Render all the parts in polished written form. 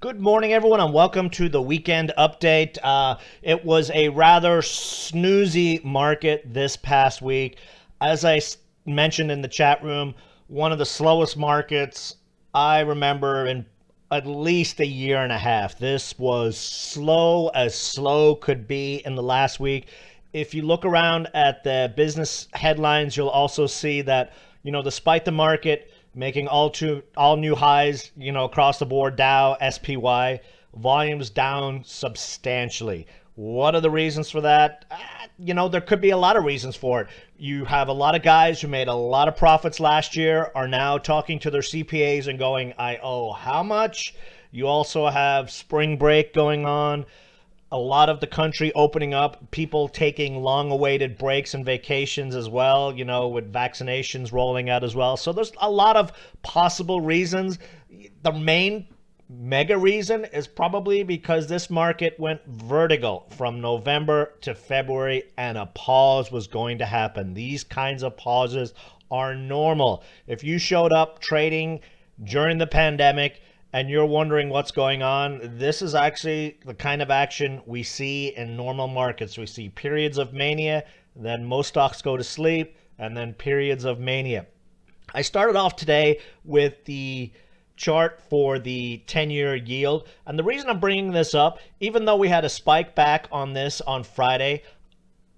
Good morning, everyone, and welcome to the weekend update. It was a rather snoozy market this past week. As I mentioned in the chat room, one of the slowest markets I remember in at least a year and a half. This was slow as slow could be in the last week. If you look around at the business headlines, you'll also see that, despite the market making all new highs, across the board, Dow, SPY, volumes down substantially. What are the reasons for that? There could be a lot of reasons for it. You have a lot of guys who made a lot of profits last year are now talking to their CPAs and going, I owe how much? You also have spring break going on, a lot of the country opening up, people taking long awaited breaks and vacations as well, with vaccinations rolling out as well. So there's a lot of possible reasons. The main mega reason is probably because this market went vertical from November to February and a pause was going to happen. These kinds of pauses are normal. If you showed up trading during the pandemic, and you're wondering what's going on, this is actually the kind of action we see in normal markets. We see periods of mania, then most stocks go to sleep, and then periods of mania. I started off today with the chart for the 10-year yield. And the reason I'm bringing this up, even though we had a spike back on this on Friday,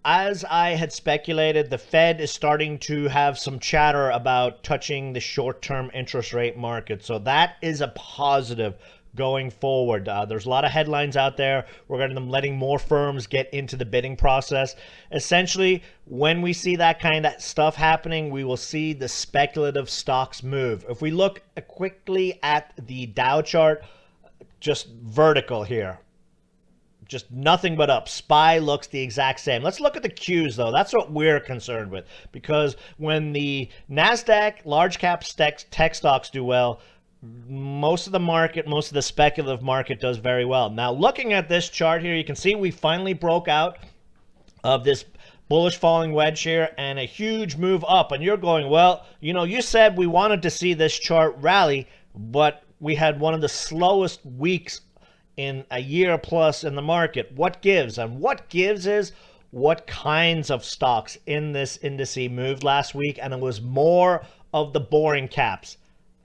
as I had speculated, the Fed is starting to have some chatter about touching the short-term interest rate market. So that is a positive going forward. There's a lot of headlines out there regarding them letting more firms get into the bidding process. Essentially, when we see that kind of stuff happening, we will see the speculative stocks move. If we look quickly at the Dow chart, just vertical here. Just nothing but up. SPY looks the exact same. Let's look at the Qs, though. That's what we're concerned with. Because when the NASDAQ large cap tech stocks do well, most of the speculative market does very well. Now, looking at this chart here, you can see we finally broke out of this bullish falling wedge here and a huge move up. And you're going, well, you said we wanted to see this chart rally, but we had one of the slowest weeks in a year plus in the market. What gives? And what gives is what kinds of stocks in this indice moved last week, and it was more of the boring caps.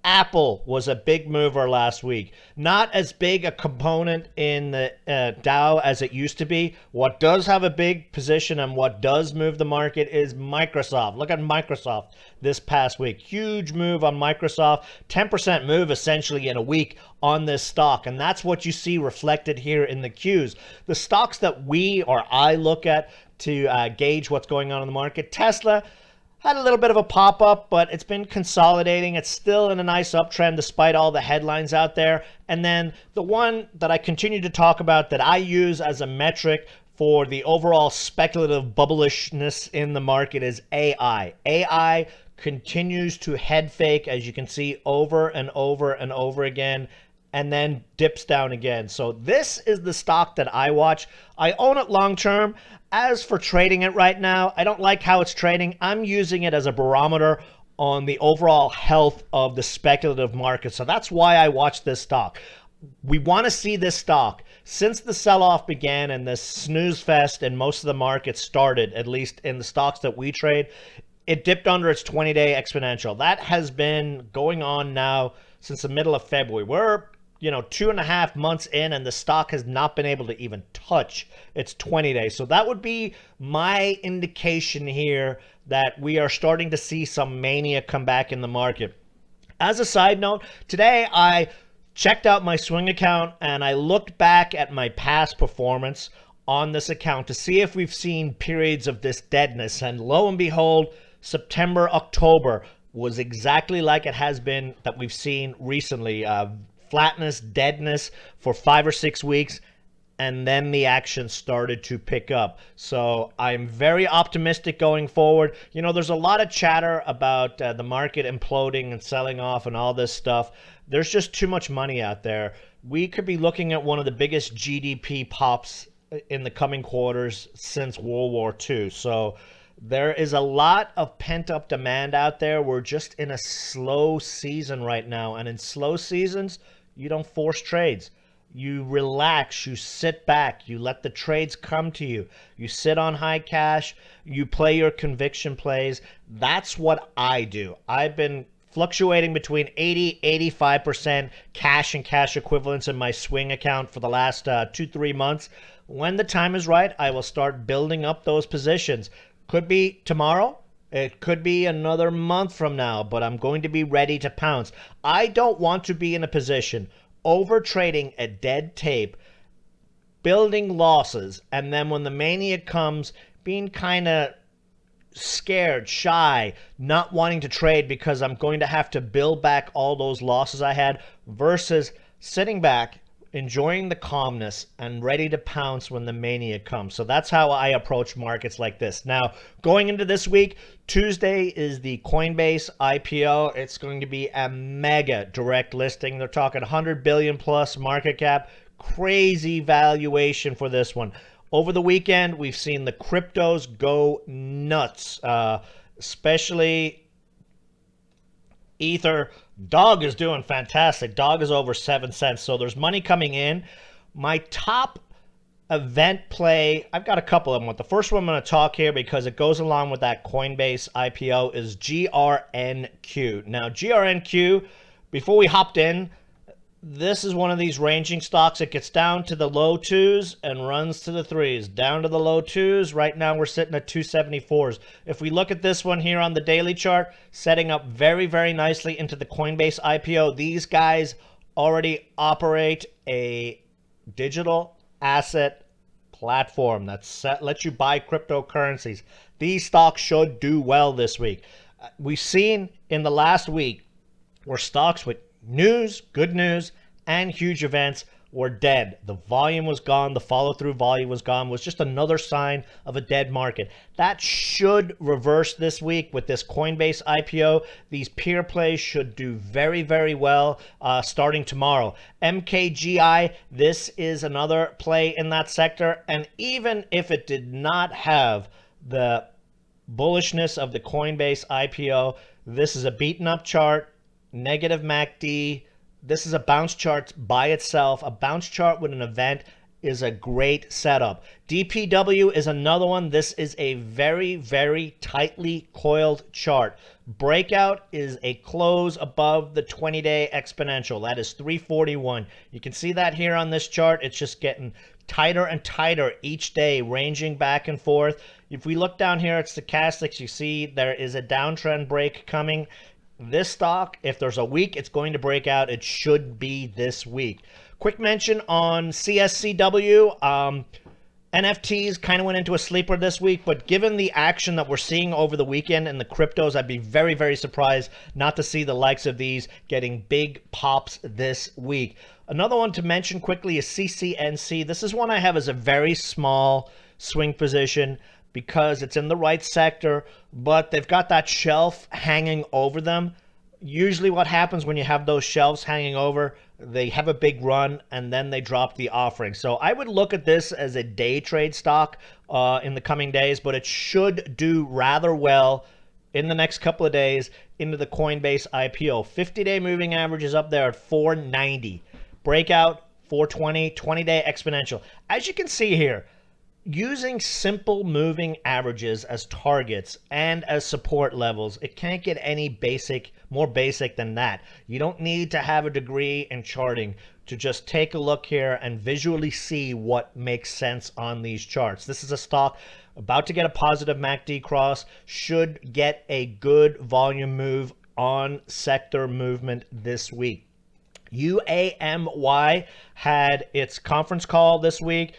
Apple was a big mover last week. Not as big a component in the Dow as it used to be. What does have a big position and what does move the market is Microsoft. Look at Microsoft this past week. Huge move on Microsoft. 10% move essentially in a week on this stock. And that's what you see reflected here in the Qs. The stocks that I look at to gauge what's going on in the market. Tesla had a little bit of a pop-up, but it's been consolidating. It's still in a nice uptrend despite all the headlines out there. And then the one that I continue to talk about that I use as a metric for the overall speculative bubblishness in the market is AI. AI continues to head fake, as you can see, over and over and over again, and then dips down again. So this is the stock that I watch. I own it long term. As for trading it right now, I don't like how it's trading. I'm using it as a barometer on the overall health of the speculative market. So that's why I watch this stock. We want to see this stock. Since the sell-off began and this snooze fest in most of the market started, at least in the stocks that we trade, it dipped under its 20-day exponential. That has been going on now since the middle of February. We're 2.5 months in, and the stock has not been able to even touch its 20 days. So that would be my indication here that we are starting to see some mania come back in the market. As a side note, today I checked out my swing account and I looked back at my past performance on this account to see if we've seen periods of this deadness. And lo and behold, September, October was exactly like it has been that we've seen recently. Flatness, deadness for 5 or 6 weeks, and then the action started to pick up. So I'm very optimistic going forward. There's a lot of chatter about the market imploding and selling off and all this stuff. There's just too much money out there. We could be looking at one of the biggest GDP pops in the coming quarters since World War II. So there is a lot of pent-up demand out there. We're just in a slow season right now, and in slow seasons, you don't force trades. You relax, you sit back, you let the trades come to you, you sit on high cash, you play your conviction plays. That's what I do. I've been fluctuating between 80-85% cash and cash equivalents in my swing account for the last 2-3 months. When the time is right, I will start building up those positions. Could be tomorrow, it could be another month from now, but I'm going to be ready to pounce. I don't want to be in a position over trading a dead tape, building losses, and then when the mania comes, being kind of scared, shy, not wanting to trade because I'm going to have to build back all those losses I had, versus sitting back, enjoying the calmness, and ready to pounce when the mania comes. So that's how I approach markets like this. Now, going into this week, Tuesday is the Coinbase IPO. It's going to be a mega direct listing. They're talking 100 billion plus market cap. Crazy valuation for this one. Over the weekend, we've seen the cryptos go nuts, especially Ether. Dog is doing fantastic. Dog is over 7 cents. So there's money coming in. My top event play, I've got a couple of them. The first one I'm going to talk here because it goes along with that Coinbase IPO is GRNQ. Now, GRNQ, before we hopped in, this is one of these ranging stocks. It gets down to the low twos and runs to the threes. Down to the low twos. Right now we're sitting at 274s. If we look at this one here on the daily chart, setting up very, very nicely into the Coinbase IPO. These guys already operate a digital asset platform that lets you buy cryptocurrencies. These stocks should do well this week. We've seen in the last week where stocks with news, good news, and huge events were dead. The volume was gone. The follow-through volume was gone. It was just another sign of a dead market. That should reverse this week with this Coinbase IPO. These peer plays should do very, very well starting tomorrow. MKGI, this is another play in that sector. And even if it did not have the bullishness of the Coinbase IPO, this is a beaten up chart. Negative MACD. This is a bounce chart by itself. A bounce chart with an event is a great setup. DPW is another one. This is a very, very tightly coiled chart. Breakout is a close above the 20-day exponential. That is 341. You can see that here on this chart. It's just getting tighter and tighter each day, ranging back and forth. If we look down here at stochastics, you see there is a downtrend break coming. This stock, if there's a week it's going to break out, it should be this week. Quick mention on CSCW. NFTs kind of went into a sleeper this week, but given the action that we're seeing over the weekend in the cryptos, I'd be very, very surprised not to see the likes of these getting big pops this week. Another one to mention quickly is CCNC. This is one I have as a very small swing position, because it's in the right sector, but they've got that shelf hanging over them. Usually what happens when you have those shelves hanging over, they have a big run and then they drop the offering. So I would look at this as a day trade stock in the coming days, but it should do rather well in the next couple of days into the Coinbase IPO. 50-day moving average is up there at 490. Breakout, 420, 20-day exponential. As you can see here, using simple moving averages as targets and as support levels, it can't get any more basic than that. You don't need to have a degree in charting to just take a look here and visually see what makes sense on these charts. This is a stock about to get a positive MACD cross, should get a good volume move on sector movement this week. UAMY had its conference call this week.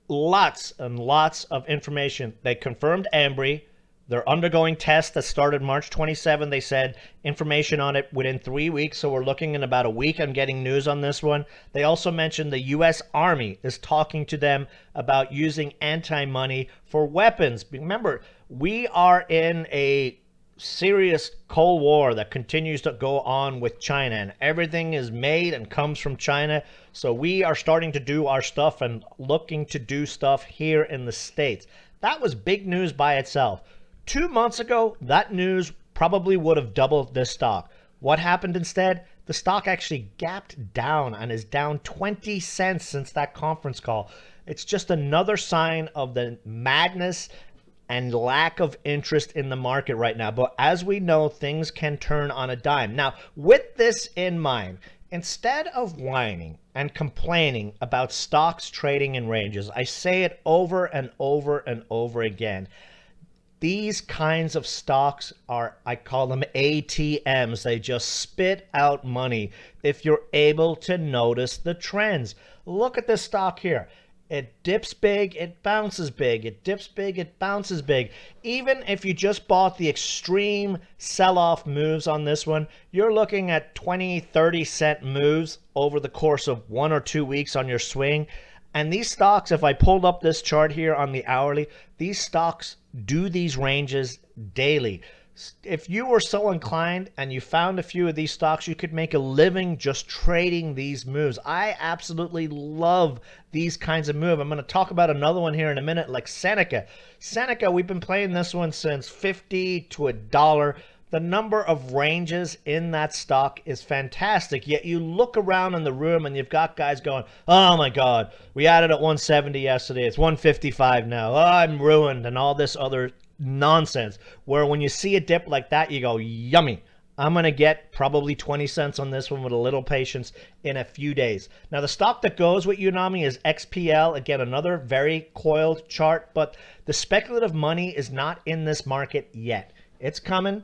Lots and lots of information. They confirmed Ambry. They're undergoing tests that started March 27. They said information on it within 3 weeks. So we're looking in about a week on getting news on this one. They also mentioned the U.S. Army is talking to them about using anti-money for weapons. Remember, we are in a serious Cold War that continues to go on with China, and everything is made and comes from China. So we are starting to do our stuff and looking to do stuff here in the States. That was big news by itself. 2 months ago, that news probably would have doubled this stock. What happened instead? the stock actually gapped down and is down 20 cents since that conference call. It's just another sign of the madness and lack of interest in the market right now. But as we know, things can turn on a dime. Now, with this in mind, instead of whining and complaining about stocks trading in ranges, I say it over and over and over again. These kinds of stocks are, I call them ATMs. They just spit out money if you're able to notice the trends. Look at this stock here. It dips big, it bounces big. It dips big, it bounces big. Even if you just bought the extreme sell-off moves on this one, you're looking at 20, 30-cent moves over the course of 1 or 2 weeks on your swing. And these stocks, if I pulled up this chart here on the hourly, these stocks do these ranges daily. If you were so inclined and you found a few of these stocks, you could make a living just trading these moves. I absolutely love these kinds of moves. I'm going to talk about another one here in a minute, like SNCA. SNCA, we've been playing this one since 50 to $1. The number of ranges in that stock is fantastic. Yet you look around in the room and you've got guys going, oh my God, we added at 170 yesterday. It's 155 now. Oh, I'm ruined, and all this other nonsense. Where when you see a dip like that, you go, yummy. I'm going to get probably 20 cents on this one with a little patience in a few days. Now, the stock that goes with UAMY is XPL. Again, another very coiled chart, but the speculative money is not in this market yet. It's coming.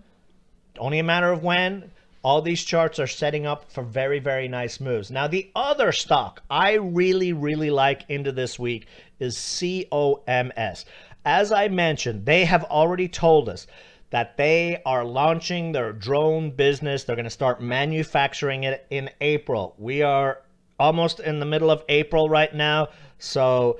Only a matter of when. All these charts are setting up for very, very nice moves. Now, the other stock I really, really like into this week is COMS. As I mentioned, they have already told us that they are launching their drone business. They're going to start manufacturing it in April. We are almost in the middle of April right now, so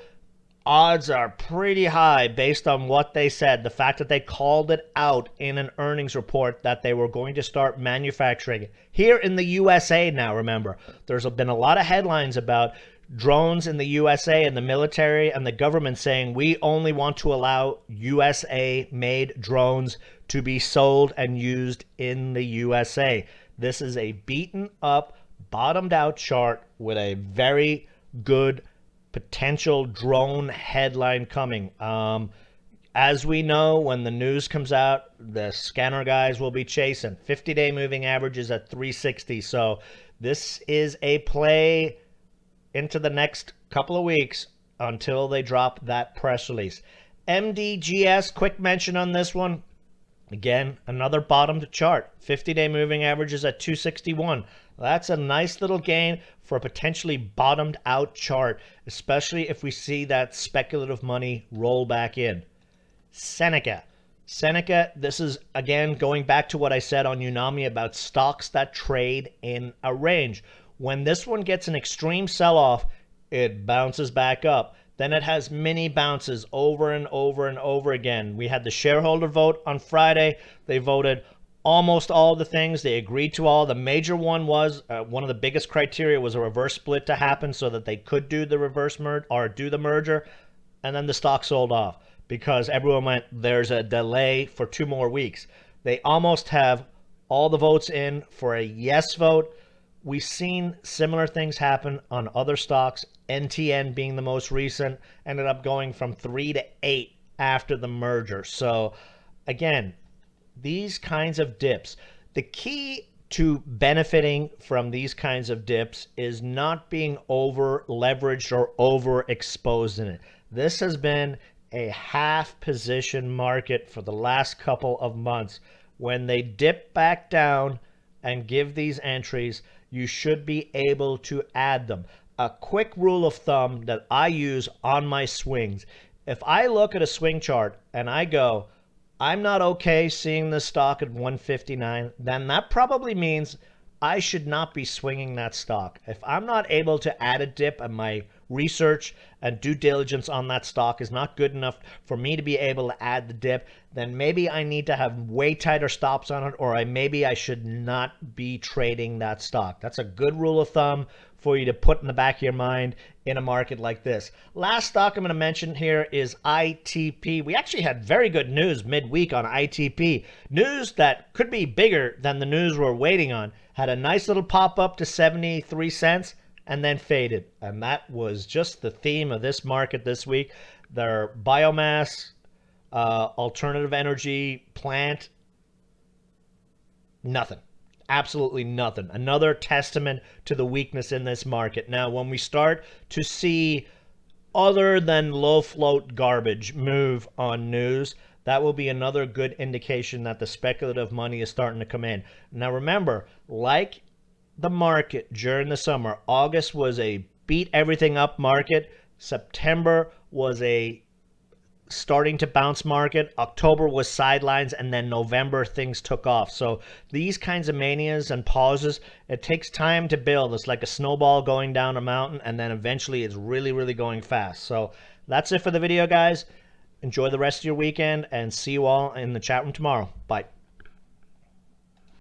odds are pretty high based on what they said. The fact that they called it out in an earnings report that they were going to start manufacturing it. Here in the USA now, remember, there's been a lot of headlines about drones in the USA and the military and the government saying we only want to allow USA-made drones to be sold and used in the USA. This is a beaten up, bottomed out chart with a very good potential drone headline coming. As we know, when the news comes out, the scanner guys will be chasing. 50-day moving averages at 360. So this is a play into the next couple of weeks until they drop that press release. MDGS, quick mention on this one. Again, another bottomed chart. 50-day moving averages at 261. That's a nice little gain for a potentially bottomed out chart, especially if we see that speculative money roll back in. SNCA. SNCA, this is, again, going back to what I said on UAMY about stocks that trade in a range. When this one gets an extreme sell-off, it bounces back up. Then it has mini bounces over and over and over again. We had the shareholder vote on Friday. They voted almost all the things. They agreed to all. The major one was, one of the biggest criteria was a reverse split to happen so that they could do the reverse merge or do the merger. And then the stock sold off because everyone went, there's a delay for 2 more weeks. They almost have all the votes in for a yes vote. We've seen similar things happen on other stocks. NTN being the most recent, ended up going from 3 to 8 after the merger. So again, these kinds of dips, the key to benefiting from these kinds of dips is not being over leveraged or overexposed in it. This has been a half position market for the last couple of months. When they dip back down and give these entries, you should be able to add them. A quick rule of thumb that I use on my swings, if I look at a swing chart and I go, I'm not okay seeing this stock at 159, then that probably means I should not be swinging that stock. If I'm not able to add a dip and my research and due diligence on that stock is not good enough for me to be able to add the dip, then maybe I need to have way tighter stops on it, or maybe I should not be trading that stock. That's a good rule of thumb for you to put in the back of your mind in a market like this. Last stock I'm going to mention here is ITP. We actually had very good news midweek on ITP. News that could be bigger than the news we're waiting on had a nice little pop up to 73 cents and then faded. And that was just the theme of this market this week. Their biomass, alternative energy plant, nothing. Absolutely nothing. Another testament to the weakness in this market. Now, when we start to see other than low float garbage move on news, that will be another good indication that the speculative money is starting to come in. Now, remember, like the market during the summer, August was a beat everything up market. September was a starting to bounce market. October was sidelines, and then November things took off. So these kinds of manias and pauses, it takes time to build. It's like a snowball going down a mountain, and then eventually it's really, really going fast. So that's it for the video, guys. Enjoy the rest of your weekend, and see you all in the chat room tomorrow. Bye.